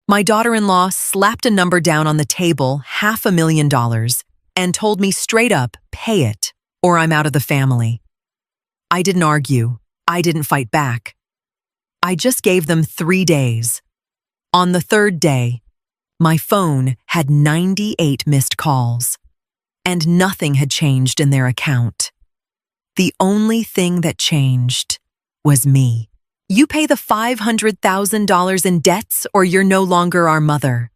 My daughter-in-law slapped a number down on the table, $500,000, and told me straight up, pay it, or I'm out of the family. I didn't argue. I didn't fight back. I just gave them 3 days. On the 3rd day, my phone had 98 missed calls, and nothing had changed in their account. The only thing that changed was me. You pay the $500,000 in debts or you're no longer our mother.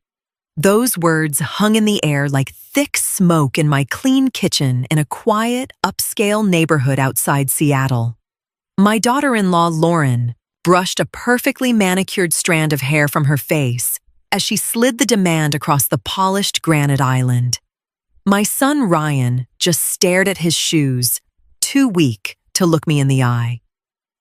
Those words hung in the air like thick smoke in my clean kitchen in a quiet, upscale neighborhood outside Seattle. My daughter-in-law, Lauren, brushed a perfectly manicured strand of hair from her face as she slid the demand across the polished granite island. My son, Ryan, just stared at his shoes, too weak to look me in the eye.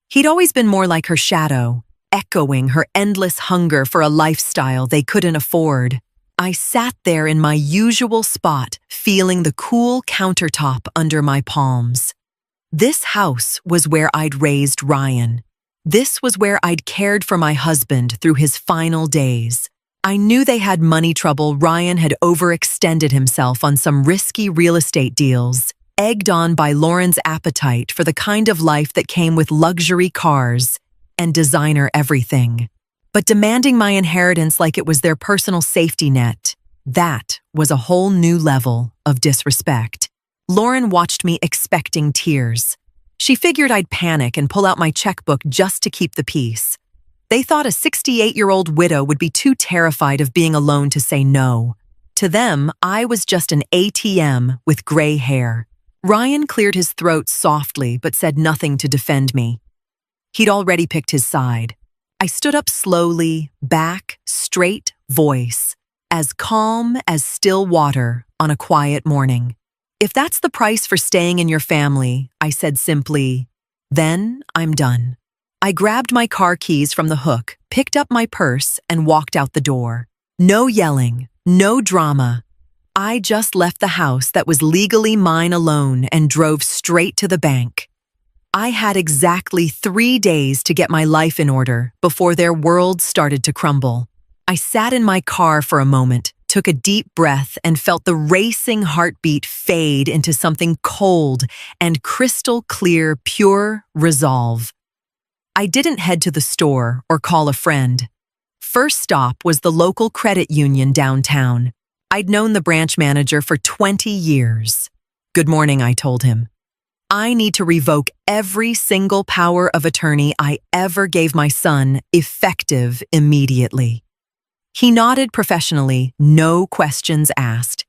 He'd always been more like her shadow, echoing her endless hunger for a lifestyle they couldn't afford. I sat there in my usual spot, feeling the cool countertop under my palms. This house was where I'd raised Ryan. This was where I'd cared for my husband through his final days. I knew they had money trouble. Ryan had overextended himself on some risky real estate deals, egged on by Lauren's appetite for the kind of life that came with luxury cars and designer everything. But demanding my inheritance like it was their personal safety net, that was a whole new level of disrespect. Lauren watched me expecting tears. She figured I'd panic and pull out my checkbook just to keep the peace. They thought a 68-year-old widow would be too terrified of being alone to say no. To them, I was just an ATM with gray hair. Ryan cleared his throat softly but said nothing to defend me. He'd already picked his side. I stood up slowly, back, straight voice, as calm as still water on a quiet morning. If that's the price for staying in your family, I said simply, then I'm done. I grabbed my car keys from the hook, picked up my purse, and walked out the door. No yelling, no drama. I just left the house that was legally mine alone and drove straight to the bank. I had exactly 3 days to get my life in order before their world started to crumble. I sat in my car for a moment, took a deep breath, and felt the racing heartbeat fade into something cold and crystal clear, pure resolve. I didn't head to the store or call a friend. First stop was the local credit union downtown. I'd known the branch manager for 20 years. Good morning, I told him. I need to revoke every single power of attorney I ever gave my son, effective immediately. He nodded professionally, no questions asked.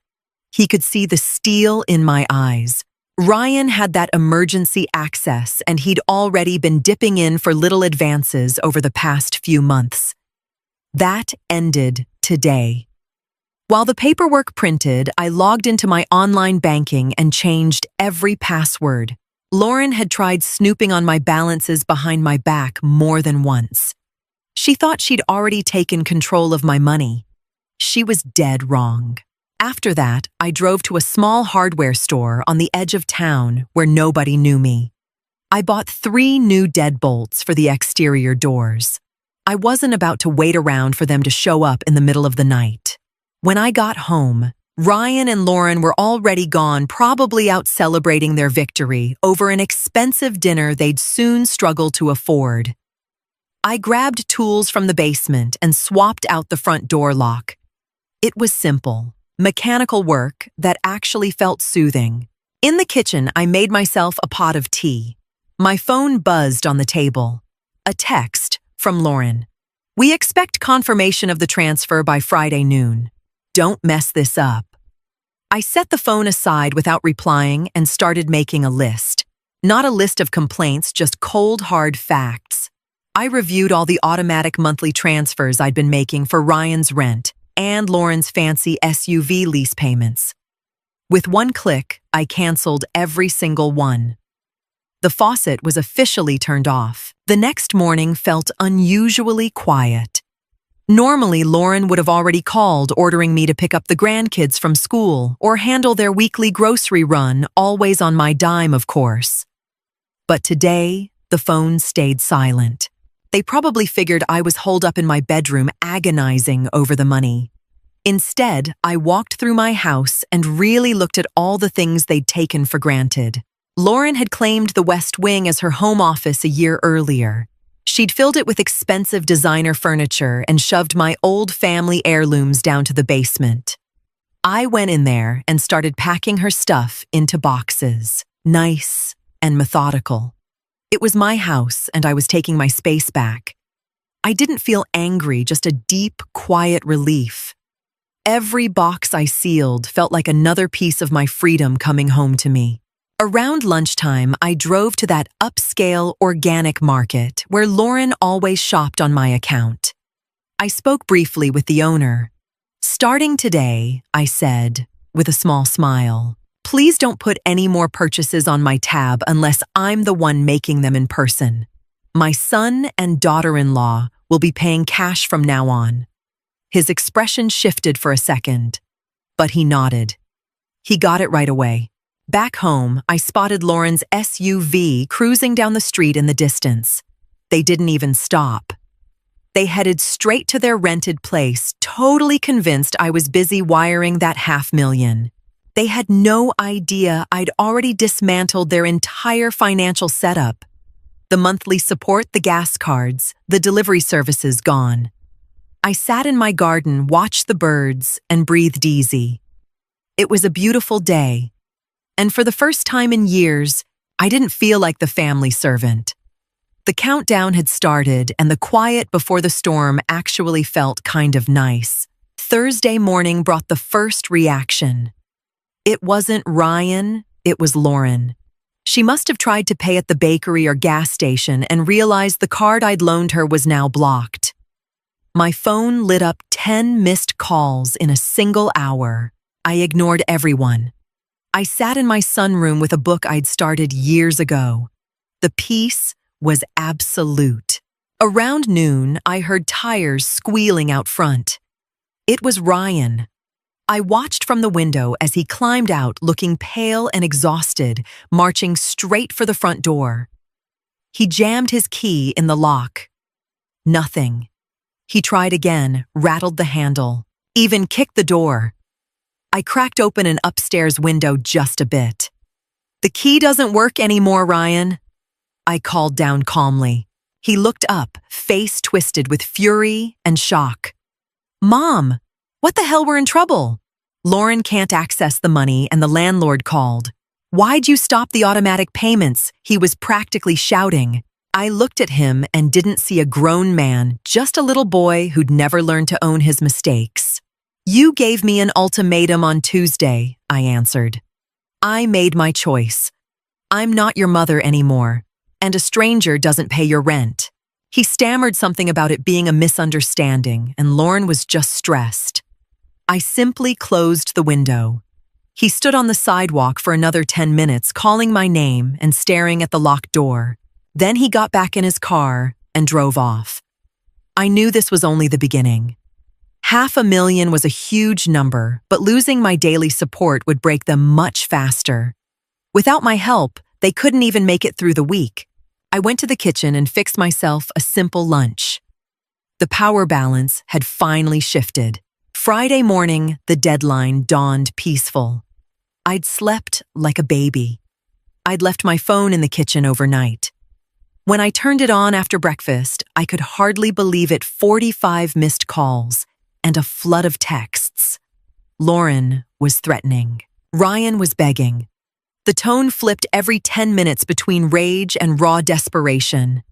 He could see the steel in my eyes. Ryan had that emergency access, and he'd already been dipping in for little advances over the past few months. That ended today. While the paperwork printed, I logged into my online banking and changed every password. Lauren had tried snooping on my balances behind my back more than once. She thought she'd already taken control of my money. She was dead wrong. After that, I drove to a small hardware store on the edge of town where nobody knew me. I bought 3 new deadbolts for the exterior doors. I wasn't about to wait around for them to show up in the middle of the night. When I got home, Ryan and Lauren were already gone, probably out celebrating their victory over an expensive dinner they'd soon struggle to afford. I grabbed tools from the basement and swapped out the front door lock. It was simple, mechanical work that actually felt soothing. In the kitchen, I made myself a pot of tea. My phone buzzed on the table. A text from Lauren. We expect confirmation of the transfer by Friday noon. Don't mess this up. I set the phone aside without replying and started making a list. Not a list of complaints, just cold, hard facts. I reviewed all the automatic monthly transfers I'd been making for Ryan's rent and Lauren's fancy SUV lease payments. With one click, I canceled every single one. The faucet was officially turned off. The next morning felt unusually quiet. Normally, Lauren would have already called, ordering me to pick up the grandkids from school or handle their weekly grocery run, always on my dime, of course. But today, the phone stayed silent. They probably figured I was holed up in my bedroom agonizing over the money. Instead, I walked through my house and really looked at all the things they'd taken for granted. Lauren had claimed the West Wing as her home office a year earlier. She'd filled it with expensive designer furniture and shoved my old family heirlooms down to the basement. I went in there and started packing her stuff into boxes, nice and methodical. It was my house, and I was taking my space back. I didn't feel angry, just a deep, quiet relief. Every box I sealed felt like another piece of my freedom coming home to me. Around lunchtime, I drove to that upscale organic market where Lauren always shopped on my account. I spoke briefly with the owner. "Starting today," I said, with a small smile, "please don't put any more purchases on my tab unless I'm the one making them in person. My son and daughter-in-law will be paying cash from now on." His expression shifted for a second, but he nodded. He got it right away. Back home, I spotted Lauren's SUV cruising down the street in the distance. They didn't even stop. They headed straight to their rented place, totally convinced I was busy wiring that $500,000. They had no idea I'd already dismantled their entire financial setup. The monthly support, the gas cards, the delivery services gone. I sat in my garden, watched the birds, and breathed easy. It was a beautiful day. And for the first time in years, I didn't feel like the family servant. The countdown had started, and the quiet before the storm actually felt kind of nice. Thursday morning brought the first reaction. It wasn't Ryan, it was Lauren. She must have tried to pay at the bakery or gas station and realized the card I'd loaned her was now blocked. My phone lit up 10 missed calls in a single hour. I ignored everyone. I sat in my sunroom with a book I'd started years ago. The peace was absolute. Around noon, I heard tires squealing out front. It was Ryan. I watched from the window as he climbed out, looking pale and exhausted, marching straight for the front door. He jammed his key in the lock. Nothing. He tried again, rattled the handle, even kicked the door. I cracked open an upstairs window just a bit. "The key doesn't work anymore, Ryan," I called down calmly. He looked up, face twisted with fury and shock. "Mom, what the hell, we're in trouble. Lauren can't access the money and the landlord called. Why'd you stop the automatic payments?" He was practically shouting. I looked at him and didn't see a grown man, just a little boy who'd never learned to own his mistakes. "You gave me an ultimatum on Tuesday," I answered. "I made my choice. I'm not your mother anymore, and a stranger doesn't pay your rent." He stammered something about it being a misunderstanding, and Lauren was just stressed. I simply closed the window. He stood on the sidewalk for another 10 minutes, calling my name and staring at the locked door. Then he got back in his car and drove off. I knew this was only the beginning. $500,000 was a huge number, but losing my daily support would break them much faster. Without my help, they couldn't even make it through the week. I went to the kitchen and fixed myself a simple lunch. The power balance had finally shifted. Friday morning, the deadline dawned peaceful. I'd slept like a baby. I'd left my phone in the kitchen overnight. When I turned it on after breakfast, I could hardly believe it. 45 missed calls and a flood of texts. Lauren was threatening. Ryan was begging. The tone flipped every 10 minutes between rage and raw desperation.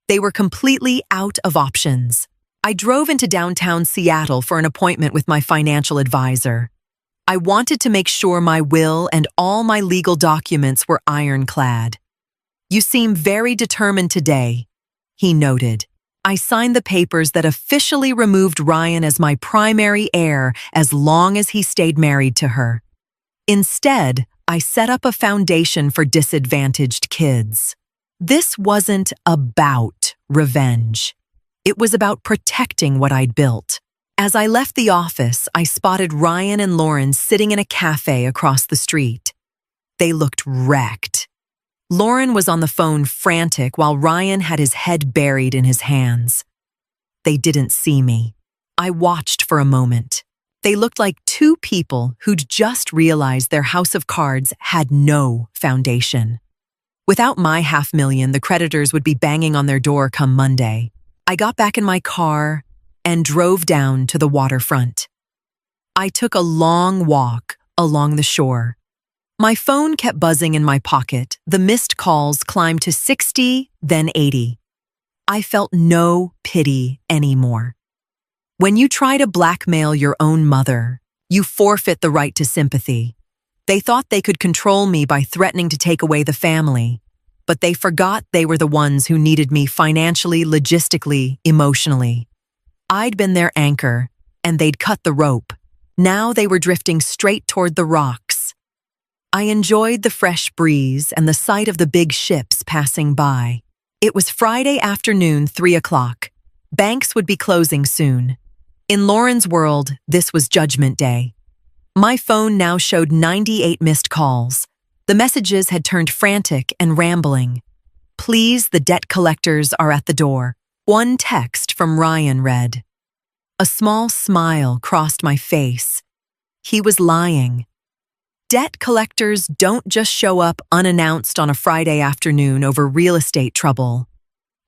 They were completely out of options. I drove into downtown Seattle for an appointment with my financial advisor. I wanted to make sure my will and all my legal documents were ironclad. "You seem very determined today," he noted. I signed the papers that officially removed Ryan as my primary heir as long as he stayed married to her. Instead, I set up a foundation for disadvantaged kids. This wasn't about revenge. It was about protecting what I'd built. As I left the office, I spotted Ryan and Lauren sitting in a cafe across the street. They looked wrecked. Lauren was on the phone frantic while Ryan had his head buried in his hands. They didn't see me. I watched for a moment. They looked like two people who'd just realized their house of cards had no foundation. Without my $500,000, the creditors would be banging on their door come Monday. I got back in my car and drove down to the waterfront. I took a long walk along the shore. My phone kept buzzing in my pocket. The missed calls climbed to 60, then 80. I felt no pity anymore. When you try to blackmail your own mother, you forfeit the right to sympathy. They thought they could control me by threatening to take away the family, but they forgot they were the ones who needed me financially, logistically, emotionally. I'd been their anchor, and they'd cut the rope. Now they were drifting straight toward the rocks. I enjoyed the fresh breeze and the sight of the big ships passing by. It was Friday afternoon, 3 o'clock. Banks would be closing soon. In Lauren's world, this was Judgment Day. My phone now showed 98 missed calls. The messages had turned frantic and rambling. Please, the debt collectors are at the door. One text from Ryan read. A small smile crossed my face. He was lying. Debt collectors don't just show up unannounced on a Friday afternoon over real estate trouble.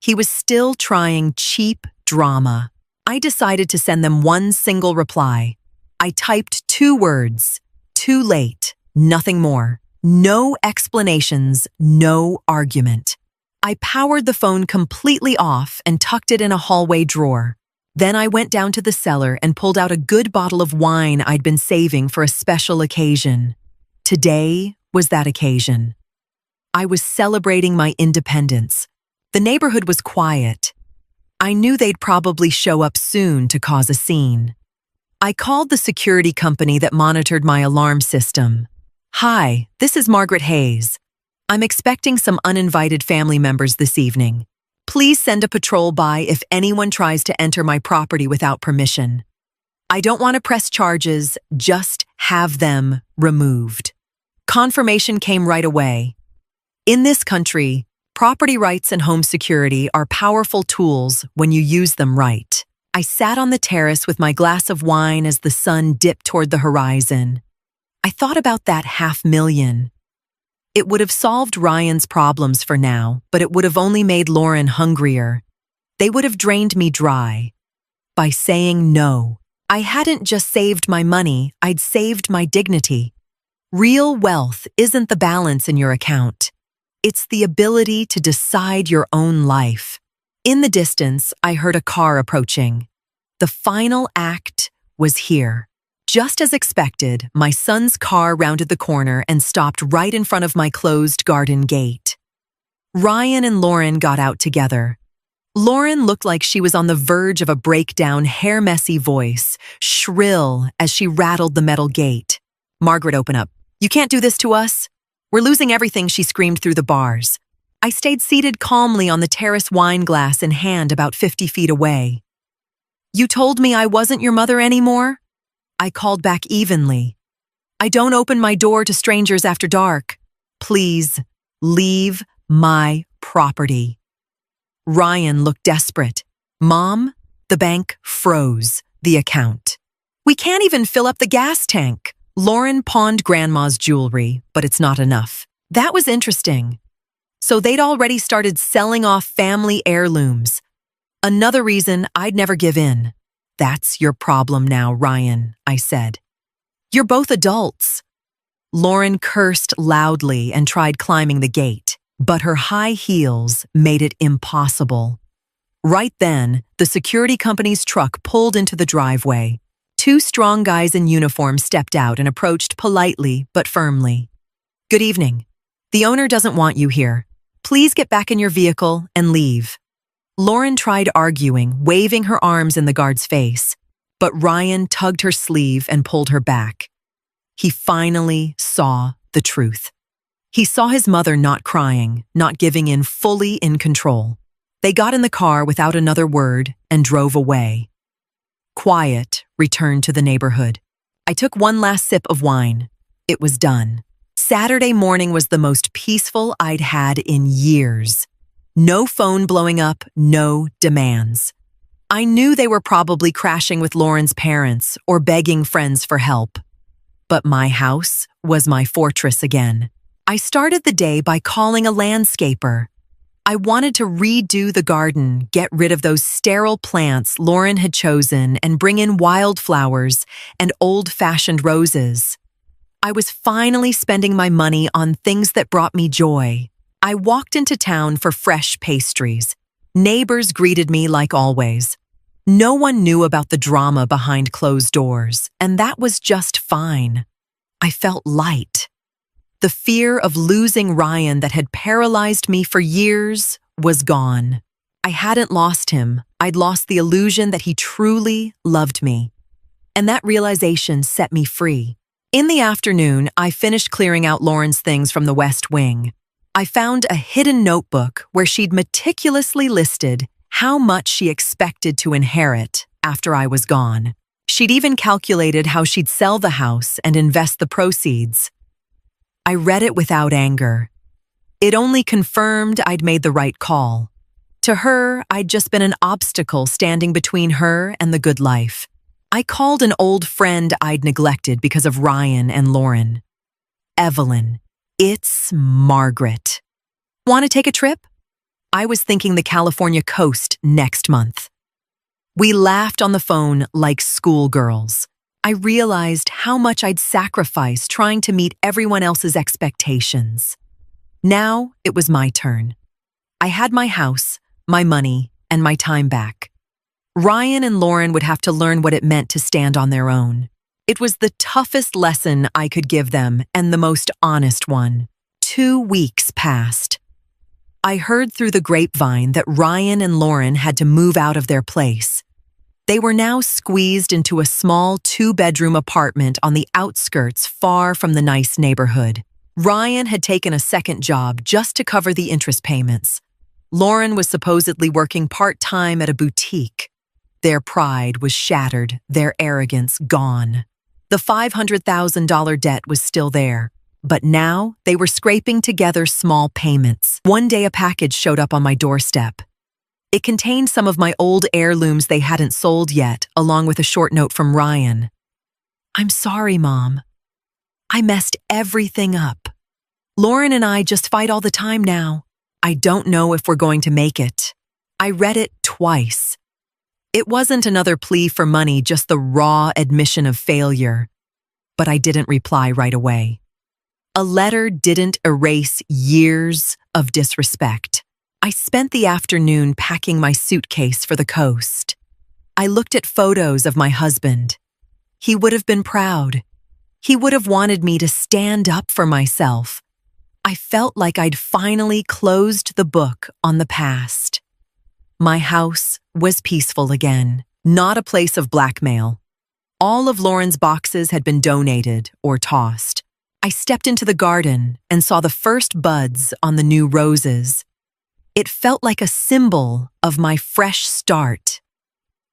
He was still trying cheap drama. I decided to send them one single reply. I typed 2 words. Too late. Nothing more. No explanations, no argument. I powered the phone completely off and tucked it in a hallway drawer. Then I went down to the cellar and pulled out a good bottle of wine I'd been saving for a special occasion. Today was that occasion. I was celebrating my independence. The neighborhood was quiet. I knew they'd probably show up soon to cause a scene. I called the security company that monitored my alarm system. Hi, this is Margaret Hayes. I'm expecting some uninvited family members this evening. Please send a patrol by if anyone tries to enter my property without permission. I don't want to press charges, just have them removed. Confirmation came right away. In this country, property rights and home security are powerful tools when you use them right. I sat on the terrace with my glass of wine as the sun dipped toward the horizon. I thought about that $500,000. It would have solved Ryan's problems for now, but it would have only made Lauren hungrier. They would have drained me dry. By saying no, I hadn't just saved my money, I'd saved my dignity. Real wealth isn't the balance in your account. It's the ability to decide your own life. In the distance, I heard a car approaching. The final act was here. Just as expected, my son's car rounded the corner and stopped right in front of my closed garden gate. Ryan and Lauren got out together. Lauren looked like she was on the verge of a breakdown, hair-messy voice, shrill as she rattled the metal gate. Margaret, open up. You can't do this to us. We're losing everything, she screamed through the bars. I stayed seated calmly on the terrace, wine glass in hand about 50 feet away. You told me I wasn't your mother anymore? I called back evenly. I don't open my door to strangers after dark. Please, leave my property. Ryan looked desperate. Mom, the bank froze the account. We can't even fill up the gas tank. Lauren pawned Grandma's jewelry, but it's not enough. That was interesting. So they'd already started selling off family heirlooms. Another reason I'd never give in. That's your problem now, Ryan, I said. You're both adults. Lauren cursed loudly and tried climbing the gate, but her high heels made it impossible. Right then, the security company's truck pulled into the driveway. 2 strong guys in uniform stepped out and approached politely but firmly. Good evening. The owner doesn't want you here. Please get back in your vehicle and leave. Lauren tried arguing, waving her arms in the guard's face, but Ryan tugged her sleeve and pulled her back. He finally saw the truth. He saw his mother not crying, not giving in, fully in control. They got in the car without another word and drove away. Quiet returned to the neighborhood. I took one last sip of wine. It was done. Saturday morning was the most peaceful I'd had in years. No phone blowing up, no demands. I knew they were probably crashing with Lauren's parents or begging friends for help. But my house was my fortress again. I started the day by calling a landscaper. I wanted to redo the garden, get rid of those sterile plants Lauren had chosen, and bring in wildflowers and old-fashioned roses. I was finally spending my money on things that brought me joy. I walked into town for fresh pastries. Neighbors greeted me like always. No one knew about the drama behind closed doors, and that was just fine. I felt light. The fear of losing Ryan that had paralyzed me for years was gone. I hadn't lost him. I'd lost the illusion that he truly loved me. And that realization set me free. In the afternoon, I finished clearing out Lauren's things from the West Wing. I found a hidden notebook where she'd meticulously listed how much she expected to inherit after I was gone. She'd even calculated how she'd sell the house and invest the proceeds. I read it without anger. It only confirmed I'd made the right call. To her, I'd just been an obstacle standing between her and the good life. I called an old friend I'd neglected because of Ryan and Lauren. Evelyn, it's Margaret. Want to take a trip? I was thinking the California coast next month. We laughed on the phone like schoolgirls. I realized how much I'd sacrificed trying to meet everyone else's expectations. Now it was my turn. I had my house, my money, and my time back. Ryan and Lauren would have to learn what it meant to stand on their own. It was the toughest lesson I could give them and the most honest one. 2 weeks passed. I heard through the grapevine that Ryan and Lauren had to move out of their place. They were now squeezed into a small 2-bedroom apartment on the outskirts far from the nice neighborhood. Ryan had taken a second job just to cover the interest payments. Lauren was supposedly working part-time at a boutique. Their pride was shattered, their arrogance gone. The $500,000 debt was still there, but now they were scraping together small payments. One day a package showed up on my doorstep. It contained some of my old heirlooms they hadn't sold yet, along with a short note from Ryan. "I'm sorry, Mom. I messed everything up. Lauren and I just fight all the time now. I don't know if we're going to make it." I read it twice. It wasn't another plea for money, just the raw admission of failure. But I didn't reply right away. A letter didn't erase years of disrespect. I spent the afternoon packing my suitcase for the coast. I looked at photos of my husband. He would have been proud. He would have wanted me to stand up for myself. I felt like I'd finally closed the book on the past. My house was peaceful again, not a place of blackmail. All of Lauren's boxes had been donated or tossed. I stepped into the garden and saw the first buds on the new roses. It felt like a symbol of my fresh start.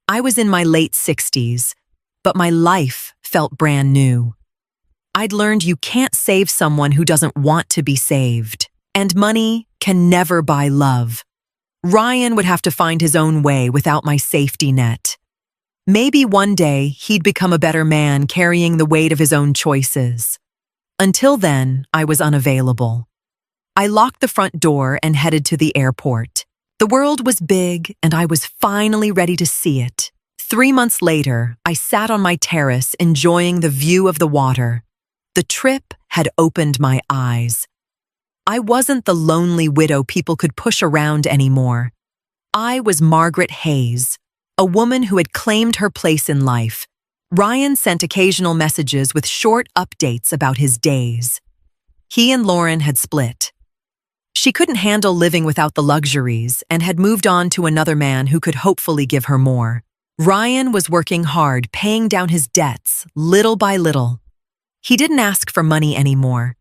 I was in my late 60s, but my life felt brand new. I'd learned you can't save someone who doesn't want to be saved, and money can never buy love. Ryan would have to find his own way without my safety net. Maybe one day he'd become a better man carrying the weight of his own choices. Until then, I was unavailable. I locked the front door and headed to the airport. The world was big, and I was finally ready to see it. 3 months later, I sat on my terrace enjoying the view of the water. The trip had opened my eyes. I wasn't the lonely widow people could push around anymore. I was Margaret Hayes, a woman who had claimed her place in life. Ryan sent occasional messages with short updates about his days. He and Lauren had split. She couldn't handle living without the luxuries and had moved on to another man who could hopefully give her more. Ryan was working hard, paying down his debts, little by little. He didn't ask for money anymore.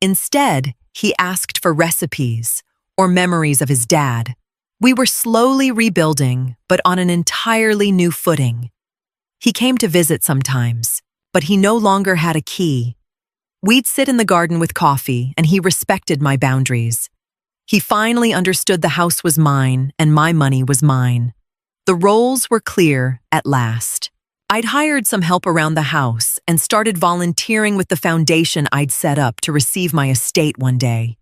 Instead, he asked for recipes or memories of his dad. We were slowly rebuilding, but on an entirely new footing. He came to visit sometimes, but he no longer had a key. We'd sit in the garden with coffee, and he respected my boundaries. He finally understood the house was mine and my money was mine. The roles were clear at last. I'd hired some help around the house and started volunteering with the foundation I'd set up to receive my estate one day.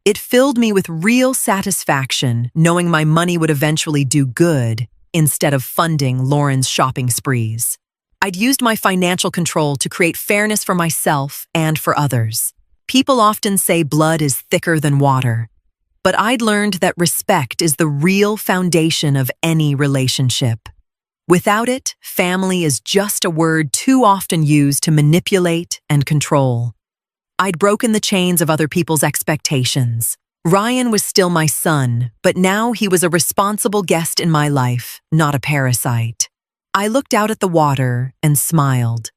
It filled me with real satisfaction knowing my money would eventually do good instead of funding Lauren's shopping sprees. I'd used my financial control to create fairness for myself and for others. People often say blood is thicker than water, but I'd learned that respect is the real foundation of any relationship. Without it, family is just a word too often used to manipulate and control. I'd broken the chains of other people's expectations. Ryan was still my son, but now he was a responsible guest in my life, not a parasite. I looked out at the water and smiled.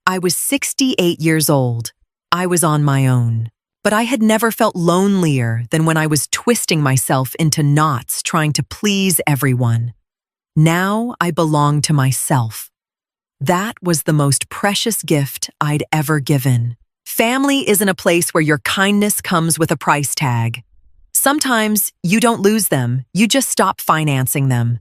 I was 68 years old. I was on my own. But I had never felt lonelier than when I was twisting myself into knots trying to please everyone. Now I belonged to myself. That was the most precious gift I'd ever given. Family isn't a place where your kindness comes with a price tag. Sometimes you don't lose them, you just stop financing them.